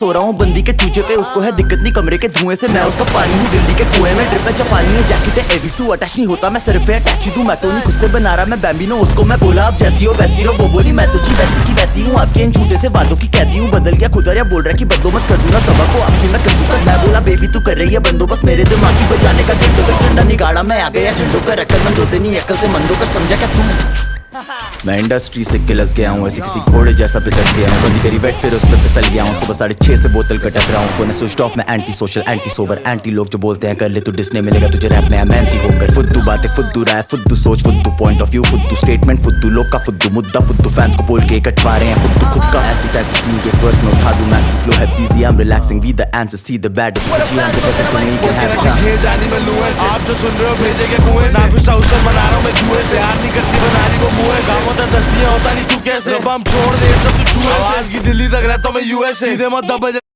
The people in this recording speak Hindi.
सो रहा हूँ बंदी के चूचे पे, उसको है दिक्कत नहीं कमरे के धुएं से। मैं उसका पानी हूँ दिल्ली के कुएं में, ड्रिप है जापानी है जैकेट है एविसू, अटैच नहीं होता मैं सिर पे अटैच दूं। मैं तो नहीं खुद से बना रहा मैं बैम्बिनो, उसको मैं बोला आप जैसी हो वैसी रहो, वो बोली मैं तुझी वैसी की वैसी हूँ। आपके इन झूठे से वादों की कहती हूँ बदल गया खुदा, या बोल रहा कि बदलो मत कर दूंगा सबक को आपकी मैं कर दूंगा। मैं बोला बेबी तू कर रही है बंदोबस्त मेरे दिमाग की बजाने का, देख तो झंडा निगाड़ा मैं आ गया झंडों का, रखल मंद होते नहीं अकल से मंदों कर, समझा क्या तू? मैं इंडस्ट्री से गिलस गया हूँ, ऐसे किसी घोड़े जैसा बिटक गया हूँ। बंदी करी वेट फिर उस पर फिसल गया हूँ, सुबह 6:30 से बोतल कटक रहा हूँ। फोन स्विच ऑफ में anti social anti sober, anti लोग जो बोलते हैं कर ले तू डिस्ने मिलेगा तुझे रैप में मेहनती होकर। फुद्दू बातें फुद्दू राय फुद्दू सोच फुद्दू पॉइंट ऑफ व्यू फुद्दू स्टेटमेंट फुद्दू लोग का फुद्दू मुद्दा फुद्दू फैंस को बोल के कटवा रहे हैं फुद्दू खुद का। ऐसी तैसी सीन के वर्स में उठा दूं मैक्स फ्लो है busy I am relaxing with the answer see the bad जी हम तो बस नहीं के है जानी मैं लूए से आप जो सुन रहे हो भेजे के कुएं से, ना कुछ अवसर बना रहा हूं मैं जुए से, यार नहीं करती बना रही वो मुंह से, काम होता दस्तियां होता नहीं तू कैसे, रब हम छोड़ दे सब तू छुए से, आवाज की दिल्ली तक रहता हूं मैं यूएस से, सीधे मत दबे